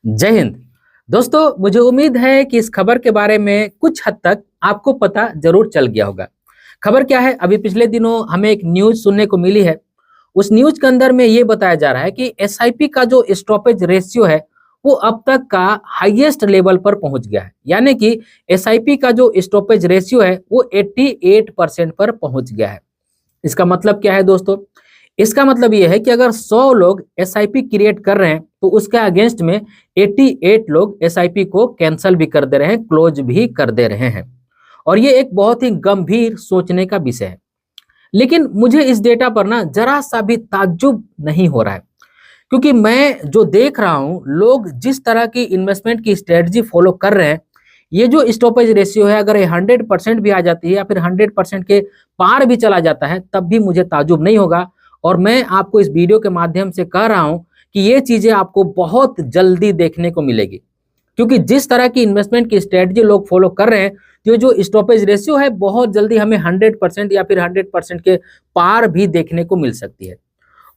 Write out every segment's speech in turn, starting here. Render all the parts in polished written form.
जय हिंद। दोस्तों, मुझे उम्मीद है कि इस खबर के बारे में कुछ हद तक आपको पता जरूर चल गया होगा। खबर क्या है? अभी पिछले दिनों हमें एक न्यूज सुनने को मिली है। उस न्यूज के अंदर में ये बताया जा रहा है कि एसआईपी का जो स्टॉपेज रेशियो है वो अब तक का हाईएस्ट लेवल पर पहुंच गया है। यानी कि एसआईपी का जो स्टॉपेज रेशियो है वो 88% पर पहुंच गया है। इसका मतलब क्या है दोस्तों? इसका मतलब ये है कि अगर 100 लोग एसआईपी क्रिएट कर रहे हैं तो उसके अगेंस्ट में 88 लोग एसआईपी को कैंसिल भी कर दे रहे हैं, क्लोज भी कर दे रहे हैं। और ये एक बहुत ही गंभीर सोचने का विषय है। लेकिन मुझे इस डेटा पर ना जरा सा भी ताज्जुब नहीं हो रहा है, क्योंकि मैं जो देख रहा हूं, लोग जिस तरह की इन्वेस्टमेंट की स्ट्रेटजी फॉलो कर रहे हैं, ये जो स्टॉपेज रेशियो है अगर ये 100% भी आ जाती है या फिर 100% के पार भी चला जाता है तब भी मुझे ताज्जुब नहीं होगा। और मैं आपको इस वीडियो के माध्यम से कह रहा हूं कि ये चीजें आपको बहुत जल्दी देखने को मिलेगी, क्योंकि जिस तरह की इन्वेस्टमेंट की स्ट्रेटजी लोग फॉलो कर रहे हैं, तो जो स्टॉपेज रेशियो है बहुत जल्दी हमें 100% या फिर 100% के पार भी देखने को मिल सकती है।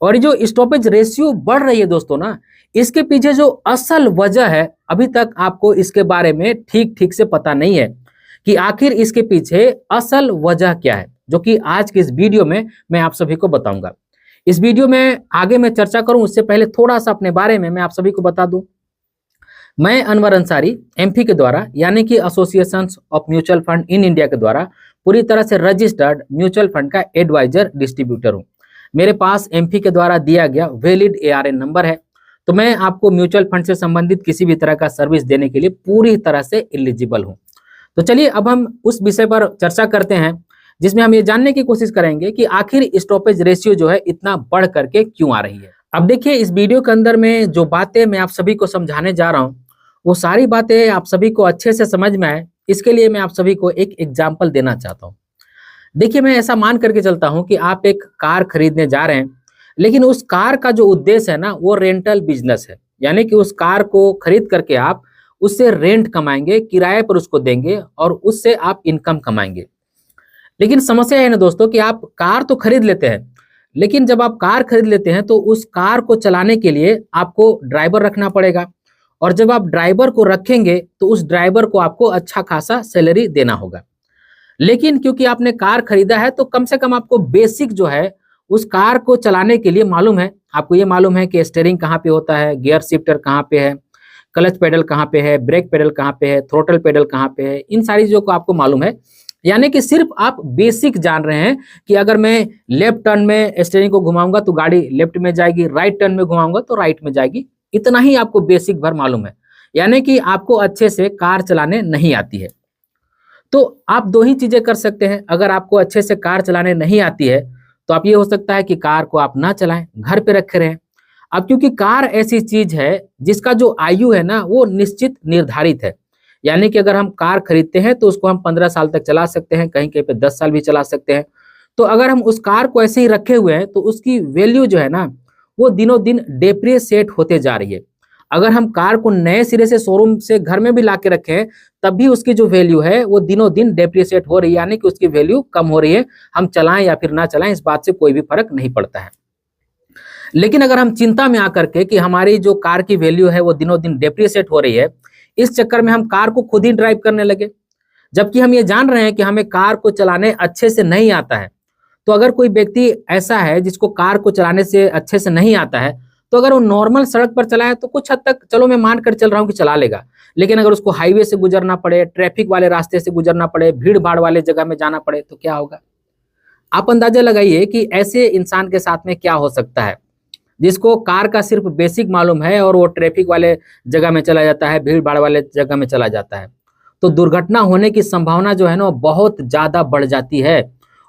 और ये जो स्टॉपेज रेशियो बढ़ रही है दोस्तों ना, इसके पीछे जो असल वजह है अभी तक आपको इसके बारे में ठीक ठीक से पता नहीं है कि आखिर इसके पीछे असल वजह क्या है, जो कि आज के इस वीडियो में मैं आप सभी को बताऊंगा। इस वीडियो में आगे मैं चर्चा करूं उससे पहले थोड़ा सा अपने बारे में मैं आप सभी को बता दूं। मैं अनवर अंसारी एमपी के द्वारा यानी कि association of mutual fund in India के द्वारा पूरी तरह से रजिस्टर्ड म्यूचुअल फंड का एडवाइजर डिस्ट्रीब्यूटर हूं। मेरे पास एमपी के द्वारा दिया गया वैलिड एआरएन नंबर है, तो मैं आपको म्यूचुअल फंड से संबंधित किसी भी तरह का सर्विस देने के लिए पूरी तरह से एलिजिबल हूं। तो चलिए अब हम उस विषय पर चर्चा करते हैं, जिसमें हम ये जानने की कोशिश करेंगे कि आखिर स्टॉपेज रेशियो जो है इतना बढ़ करके क्यों आ रही है। अब देखिए, इस वीडियो के अंदर में जो बातें मैं आप सभी को समझाने जा रहा हूँ वो सारी बातें आप सभी को अच्छे से समझ में आए, इसके लिए मैं आप सभी को एक एग्जाम्पल देना चाहता हूँ। देखिए, मैं ऐसा मान करके चलता हूँ कि आप एक कार खरीदने जा रहे हैं, लेकिन उस कार का जो उद्देश्य है ना वो रेंटल बिजनेस है। यानी कि उस कार को खरीद करके आप उससे रेंट कमाएंगे, किराए पर उसको देंगे और उससे आप इनकम कमाएंगे। लेकिन समस्या है ना दोस्तों कि आप कार तो खरीद लेते हैं, लेकिन जब आप कार खरीद लेते हैं तो उस कार को चलाने के लिए आपको ड्राइवर रखना पड़ेगा। और जब आप ड्राइवर को रखेंगे तो उस ड्राइवर को आपको अच्छा खासा सैलरी देना होगा। लेकिन क्योंकि आपने कार खरीदा है तो कम से कम आपको बेसिक जो है उस कार को चलाने के लिए मालूम है। आपको ये मालूम है कि स्टीयरिंग कहाँ पे होता है, गियर शिफ्टर कहाँ पे है, क्लच पेडल कहाँ पे है, ब्रेक पेडल कहाँ पे है, थ्रोटल पेडल कहाँ पे है, इन सारी चीजों को आपको मालूम है। यानी कि सिर्फ आप बेसिक जान रहे हैं कि अगर मैं लेफ्ट टर्न में स्टीयरिंग को घुमाऊंगा तो गाड़ी लेफ्ट में जाएगी, राइट टर्न में घुमाऊंगा तो राइट में जाएगी। इतना ही आपको बेसिक भर मालूम है, यानी कि आपको अच्छे से कार चलाने नहीं आती है। तो आप दो ही चीजें कर सकते हैं। अगर आपको अच्छे से कार चलाने नहीं आती है तो आप ये हो सकता है कि कार को आप ना चलाएं, घर पे रखे रहें। अब क्योंकि कार ऐसी चीज है जिसका जो आयु है ना वो निश्चित निर्धारित है। यानी कि अगर हम कार खरीदते हैं तो उसको हम 15 साल तक चला सकते हैं, कहीं कहीं पे 10 साल भी चला सकते हैं। तो अगर हम उस कार को ऐसे ही रखे हुए हैं तो उसकी वैल्यू जो है ना वो दिनों दिन डेप्रिसिएट होते जा रही है। अगर हम कार को नए सिरे से शोरूम से घर में भी ला के रखें तब भी उसकी जो वैल्यू है वो दिनों दिन डेप्रिसिएट हो रही है, यानी कि उसकी वैल्यू कम हो रही है। हम चलाएं या फिर ना चलाएं इस बात से कोई भी फर्क नहीं पड़ता है। लेकिन अगर हम चिंता में आकर के कि हमारी जो कार की वैल्यू है वो दिनों दिन डेप्रिसिएट हो रही है, इस चक्कर में हम कार को खुद ही ड्राइव करने लगे, जबकि हम ये जान रहे हैं कि हमें कार को चलाने अच्छे से नहीं आता है। तो अगर कोई व्यक्ति ऐसा है जिसको कार को चलाने से अच्छे से नहीं आता है, तो अगर वो नॉर्मल सड़क पर चलाए तो कुछ हद तक चलो मैं मान कर चल रहा हूँ कि चला लेगा। लेकिन अगर उसको हाईवे से गुजरना पड़े, ट्रैफिक वाले रास्ते से गुजरना पड़े, भीड़ भाड़ वाले जगह में जाना पड़े तो क्या होगा? आप अंदाजा लगाइए कि ऐसे इंसान के साथ में क्या हो सकता है, जिसको कार का सिर्फ बेसिक मालूम है और वो ट्रैफिक वाले जगह में चला जाता है, भीड़ भाड़ वाले जगह में चला जाता है। तो दुर्घटना होने की संभावना जो है ना वो बहुत ज्यादा बढ़ जाती है।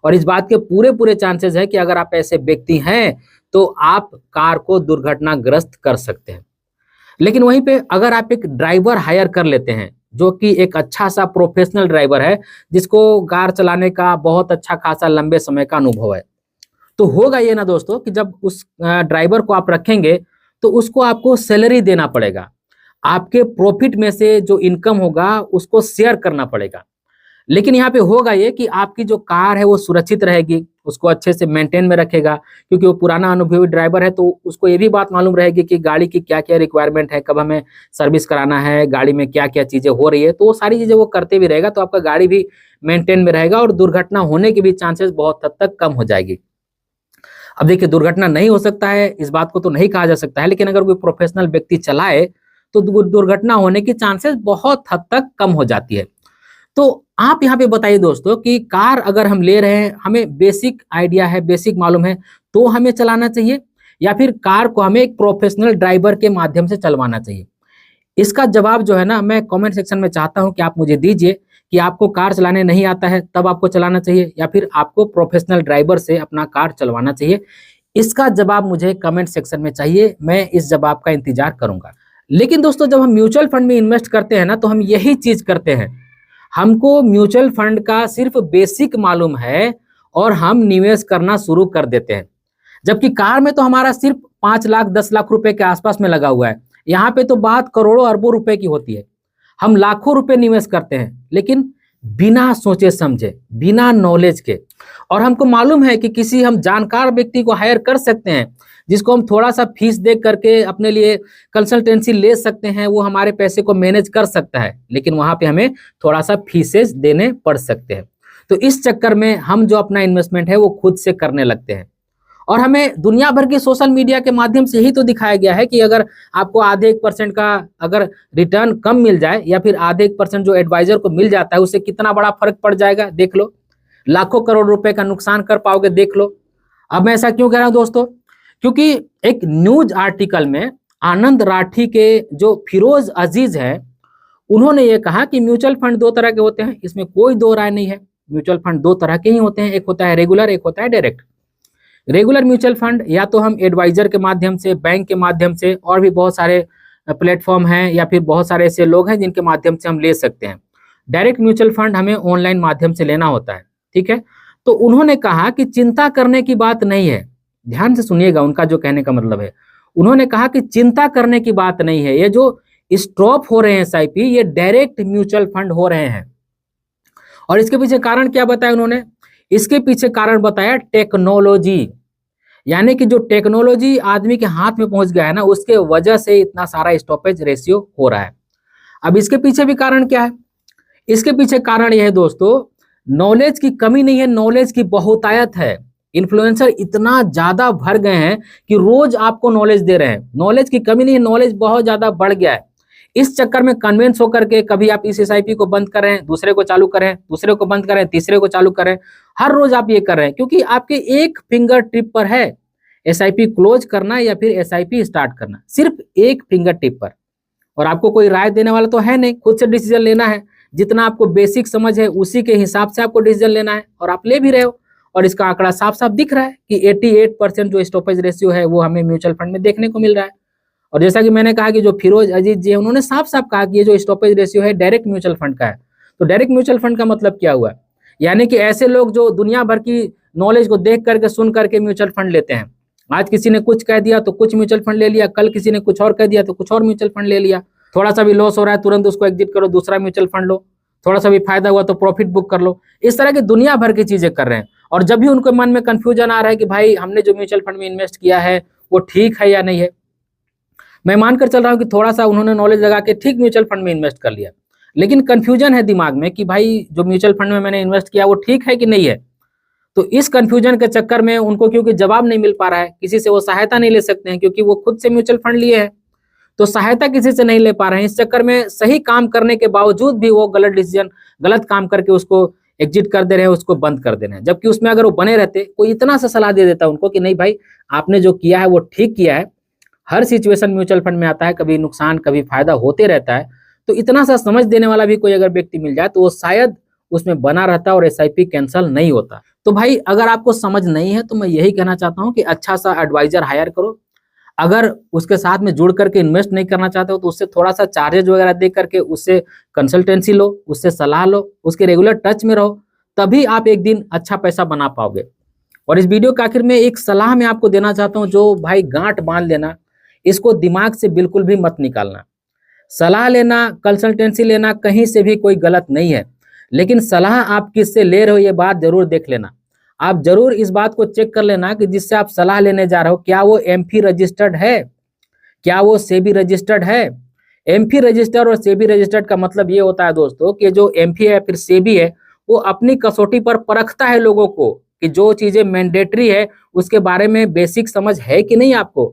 और इस बात के पूरे पूरे चांसेस है कि अगर आप ऐसे व्यक्ति हैं तो आप कार को दुर्घटनाग्रस्त कर सकते हैं। लेकिन वहीं पे अगर आप एक ड्राइवर हायर कर लेते हैं जो कि एक अच्छा सा प्रोफेशनल ड्राइवर है, जिसको कार चलाने का बहुत अच्छा खासा लंबे समय का अनुभव है, तो होगा ये ना दोस्तों कि जब उस ड्राइवर को आप रखेंगे तो उसको आपको सैलरी देना पड़ेगा। आपके प्रॉफिट में से जो इनकम होगा उसको शेयर करना पड़ेगा। लेकिन यहाँ पे होगा ये कि आपकी जो कार है वो सुरक्षित रहेगी, उसको अच्छे से मेंटेन में रखेगा, क्योंकि वो पुराना अनुभवी ड्राइवर है तो उसको ये भी बात मालूम रहेगी कि गाड़ी की क्या क्या रिक्वायरमेंट है, कब हमें सर्विस कराना है, गाड़ी में क्या क्या चीजें हो रही है, तो वो सारी चीजें वो करते भी रहेगा, तो आपका गाड़ी भी मेंटेन में रहेगा और दुर्घटना होने की भी चांसेस बहुत हद तक कम हो जाएगी। अब देखिए, दुर्घटना नहीं हो सकता है इस बात को तो नहीं कहा जा सकता है, लेकिन अगर कोई प्रोफेशनल व्यक्ति चलाए तो दुर्घटना होने की चांसेस बहुत हद तक कम हो जाती है। तो आप यहाँ पे बताइए दोस्तों कि कार अगर हम ले रहे हैं, हमें बेसिक आइडिया है, बेसिक मालूम है, तो हमें चलाना चाहिए, या फिर कार को हमें एक प्रोफेशनल ड्राइवर के माध्यम से चलवाना चाहिए? इसका जवाब जो है ना, मैं कमेंट सेक्शन में चाहता हूं कि आप मुझे दीजिए कि आपको कार चलाने नहीं आता है तब आपको चलाना चाहिए, या फिर आपको प्रोफेशनल ड्राइवर से अपना कार चलवाना चाहिए। इसका जवाब मुझे कमेंट सेक्शन में चाहिए, मैं इस जवाब का इंतजार करूंगा। लेकिन दोस्तों, जब हम म्यूचुअल फंड में इन्वेस्ट करते हैं ना, तो हम यही चीज करते हैं, हमको म्यूचुअल फंड का सिर्फ बेसिक मालूम है और हम निवेश करना शुरू कर देते हैं। जबकि कार में तो हमारा सिर्फ 5 लाख 10 लाख रुपए के आसपास में लगा हुआ है, यहाँ पे तो बात करोड़ों अरबों रुपए की होती है। हम लाखों रुपए निवेश करते हैं, लेकिन बिना सोचे समझे, बिना नॉलेज के। और हमको मालूम है कि किसी हम जानकार व्यक्ति को हायर कर सकते हैं, जिसको हम थोड़ा सा फीस दे करके अपने लिए कंसल्टेंसी ले सकते हैं, वो हमारे पैसे को मैनेज कर सकता है, लेकिन वहां पे हमें थोड़ा सा फीसेस देने पड़ सकते हैं। तो इस चक्कर में हम जो अपना इन्वेस्टमेंट है वो खुद से करने लगते हैं। और हमें दुनिया भर के सोशल मीडिया के माध्यम से यही तो दिखाया गया है कि अगर आपको आधे 1% का अगर रिटर्न कम मिल जाए, या फिर आधे 1% जो एडवाइजर को मिल जाता है, उससे कितना बड़ा फर्क पड़ जाएगा, देख लो। लाखों करोड़ रुपए का नुकसान कर पाओगे, देख लो। अब मैं ऐसा क्यों कह रहा हूं दोस्तों? क्योंकि एक न्यूज आर्टिकल में आनंद राठी के जो फिरोज अजीज है, उन्होंने ये कहा कि म्यूचुअल फंड 2 तरह के होते हैं, इसमें कोई दो राय नहीं है। म्यूचुअल फंड 2 तरह के ही होते हैं, एक होता है रेगुलर, एक होता है डायरेक्ट। रेगुलर म्यूचुअल फंड या तो हम एडवाइजर के माध्यम से, बैंक के माध्यम से, और भी बहुत सारे प्लेटफॉर्म हैं, या फिर बहुत सारे ऐसे लोग हैं जिनके माध्यम से हम ले सकते हैं। डायरेक्ट म्यूचुअल फंड हमें ऑनलाइन माध्यम से लेना होता है, ठीक है। तो उन्होंने कहा कि चिंता करने की बात नहीं है, ध्यान से सुनिएगा उनका जो कहने का मतलब है। उन्होंने कहा कि चिंता करने की बात नहीं है, ये जो स्टॉप हो रहे हैं एसआईपी, ये डायरेक्ट म्यूचुअल फंड हो रहे हैं। और इसके पीछे कारण क्या बताया उन्होंने? इसके पीछे कारण बताया टेक्नोलॉजी, यानी कि जो टेक्नोलॉजी आदमी के हाथ में पहुंच गया है ना, उसके वजह से इतना सारा स्टॉपेज रेशियो हो रहा है। अब इसके पीछे भी कारण क्या है? इसके पीछे कारण यह है दोस्तों, नॉलेज की कमी नहीं है, नॉलेज की बहुतायत है। इन्फ्लुएंसर इतना ज्यादा भर गए हैं कि रोज आपको नॉलेज दे रहे हैं। नॉलेज की कमी नहीं है, नॉलेज बहुत ज्यादा बढ़ गया है। इस चक्कर में कन्वेंस होकर के कभी आप इस एसआईपी को बंद करें, दूसरे को चालू करें, दूसरे को बंद करें, तीसरे को चालू करें, हर रोज आप ये कर रहे हैं, क्योंकि आपके एक फिंगर टिप पर है एसआईपी क्लोज करना या फिर एसआईपी स्टार्ट करना, सिर्फ एक फिंगर टिप पर। और आपको कोई राय देने वाला तो है नहीं, खुद से डिसीजन लेना है। जितना आपको बेसिक समझ है उसी के हिसाब से आपको डिसीजन लेना है, और आप ले भी रहे हो। और इसका आंकड़ा साफ साफ दिख रहा है कि 88% जो स्टॉपेज रेशियो है वो हमें म्यूचुअल फंड में देखने को मिल रहा है। और जैसा कि मैंने कहा कि जो फिरोज अजीज जी है, उन्होंने साफ साफ कहा कि ये जो स्टॉपेज रेशियो है डायरेक्ट म्यूचुअल फंड का है। तो डायरेक्ट म्यूचुअल फंड का मतलब क्या हुआ? यानी कि ऐसे लोग जो दुनिया भर की नॉलेज को देख करके, सुन करके म्यूचुअल फंड लेते हैं। आज किसी ने कुछ कह दिया तो कुछ म्यूचुअल फंड ले लिया, कल किसी ने कुछ और कह दिया तो कुछ और म्यूचुअल फंड ले लिया। थोड़ा सा भी लॉस हो रहा है तुरंत उसको एग्जिट करो, दूसरा म्यूचुअल फंड लो। थोड़ा सा भी फायदा हुआ तो प्रॉफिट बुक कर लो। इस तरह की दुनिया भर की चीजें कर रहे हैं। और जब भी उनको मन में कंफ्यूजन आ रहा है कि भाई हमने जो म्यूचुअल फंड में इन्वेस्ट किया है वो ठीक है या नहीं है, मैं मानकर चल रहा हूं कि थोड़ा सा उन्होंने नॉलेज लगा के ठीक म्यूचुअल फंड में इन्वेस्ट कर लिया, लेकिन कंफ्यूजन है दिमाग में कि भाई जो म्यूचुअल फंड में मैंने इन्वेस्ट किया वो ठीक है कि नहीं है। तो इस कंफ्यूजन के चक्कर में उनको क्योंकि जवाब नहीं मिल पा रहा है, किसी से वो सहायता नहीं ले सकते हैं, क्योंकि वो खुद से म्यूचुअल फंड लिए हैं, तो सहायता किसी से नहीं ले पा रहे हैं। इस चक्कर में सही काम करने के बावजूद भी वो गलत डिसीजन, गलत काम करके उसको एग्जिट कर दे रहे हैं, उसको बंद कर दे रहे हैं। जबकि उसमें अगर वो बने रहते, कोई इतना सा सलाह दे देता उनको कि नहीं भाई आपने जो किया है वो ठीक किया है, हर सिचुएशन म्यूचुअल फंड में आता है, कभी नुकसान कभी फायदा होते रहता है, तो इतना सा समझ देने वाला भी कोई अगर व्यक्ति मिल जाए तो वो शायद उसमें बना रहता और एसआईपी कैंसिल नहीं होता। तो भाई अगर आपको समझ नहीं है तो मैं यही कहना चाहता हूं कि अच्छा सा एडवाइजर हायर करो। अगर उसके साथ में जुड़ करके इन्वेस्ट नहीं करना चाहते हो तो उससे थोड़ा सा चार्जेज वगैरह दे करके उससे कंसल्टेंसी लो, उससे सलाह लो, उसके रेगुलर टच में रहो, तभी आप एक दिन अच्छा पैसा बना पाओगे। और इस वीडियो के आखिर में एक सलाह मैं आपको देना चाहता हूं, जो भाई गांठ बांध लेना, इसको दिमाग से बिल्कुल भी मत निकालना। सलाह लेना, कंसल्टेंसी लेना कहीं से भी कोई गलत नहीं है, लेकिन सलाह आप किससे ले रहे हो ये बात जरूर देख लेना। आप जरूर इस बात को चेक कर लेना कि जिससे आप सलाह लेने जा रहे हो क्या वो एमफी रजिस्टर्ड है, क्या वो सेबी रजिस्टर्ड है। एमफी रजिस्टर्ड और सेबी रजिस्टर्ड का मतलब ये होता है दोस्तों कि जो एमफी है फिर सेबी है वो अपनी कसौटी पर परखता है लोगों को कि जो चीजें मैंडेटरी है उसके बारे में बेसिक समझ है कि नहीं आपको।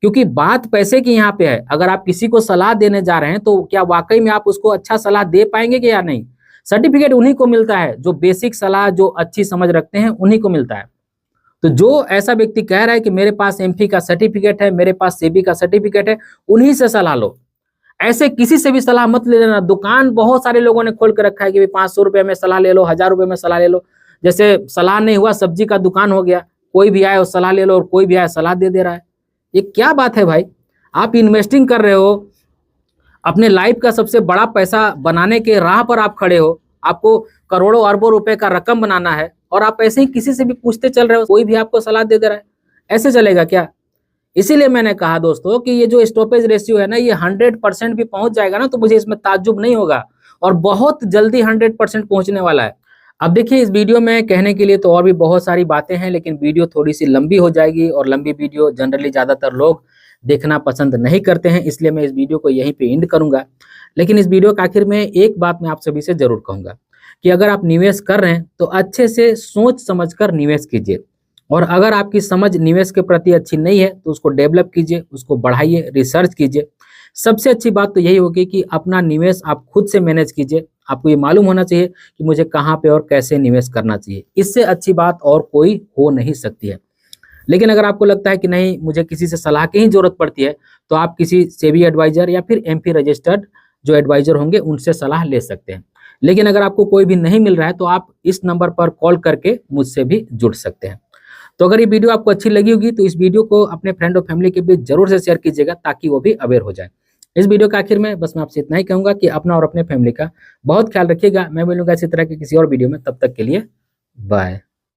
क्योंकि बात पैसे की यहाँ पे है, अगर आप किसी को सलाह देने जा रहे हैं तो क्या वाकई में आप उसको अच्छा सलाह दे पाएंगे कि या नहीं। सर्टिफिकेट उन्हीं को मिलता है जो बेसिक सलाह, जो अच्छी समझ रखते हैं उन्हीं को मिलता है। तो जो ऐसा व्यक्ति कह रहा है कि मेरे पास एमफी का सर्टिफिकेट है, मेरे पास सेबी का सर्टिफिकेट है, उन्हीं से सलाह लो। ऐसे किसी से भी सलाह मत ले लेना। दुकान बहुत सारे लोगों ने खोल के रखा है कि 500 रुपए में सलाह ले लो, 1000 रुपए में सलाह ले लो। जैसे सलाह नहीं हुआ सब्जी का दुकान हो गया, कोई भी आए और सलाह ले लो और कोई भी आए सलाह दे रहा है। ये क्या बात है भाई। आप इन्वेस्टिंग कर रहे हो, अपने लाइफ का सबसे बड़ा पैसा बनाने के राह पर आप खड़े हो, आपको करोड़ों अरबों रुपए का रकम बनाना है और आप ऐसे ही किसी से भी पूछते चल रहे हो, कोई भी आपको सलाह दे रहा है। ऐसे चलेगा क्या। इसीलिए मैंने कहा दोस्तों कि ये जो स्टॉपेज रेशियो है ना ये 100% भी पहुंच जाएगा ना तो मुझे इसमें ताज्जुब नहीं होगा, और बहुत जल्दी 100% पहुंचने वाला है। अब देखिए इस वीडियो में कहने के लिए तो और भी बहुत सारी बातें हैं, लेकिन वीडियो थोड़ी सी लंबी हो जाएगी और लंबी वीडियो जनरली ज़्यादातर लोग देखना पसंद नहीं करते हैं, इसलिए मैं इस वीडियो को यहीं पे एंड करूंगा। लेकिन इस वीडियो के आखिर में एक बात मैं आप सभी से जरूर कहूंगा कि अगर आप निवेश कर रहे हैं तो अच्छे से सोच समझ कर निवेश कीजिए, और अगर आपकी समझ निवेश के प्रति अच्छी नहीं है तो उसको डेवलप कीजिए, उसको बढ़ाइए, रिसर्च कीजिए। सबसे अच्छी बात तो यही होगी कि अपना निवेश आप खुद से मैनेज कीजिए। आपको ये मालूम होना चाहिए कि मुझे कहाँ पे और कैसे निवेश करना चाहिए, इससे अच्छी बात और कोई हो नहीं सकती है। लेकिन अगर आपको लगता है कि नहीं मुझे किसी से सलाह की ही जरूरत पड़ती है तो आप किसी सेबी एडवाइजर या फिर एमपी रजिस्टर्ड जो एडवाइजर होंगे उनसे सलाह ले सकते हैं। लेकिन अगर आपको कोई भी नहीं मिल रहा है तो आप इस नंबर पर कॉल करके मुझसे भी जुड़ सकते हैं। तो अगर ये वीडियो आपको अच्छी लगी होगी तो इस वीडियो को अपने फ्रेंड और फैमिली के बीच जरूर से शेयर कीजिएगा ताकि वो भी अवेयर हो जाए। इस वीडियो के आखिर में बस मैं आपसे इतना ही कहूंगा कि अपना और अपने फैमिली का बहुत ख्याल रखिएगा। मैं मिलूंगा इसी तरह के किसी और वीडियो में, तब तक के लिए बाय।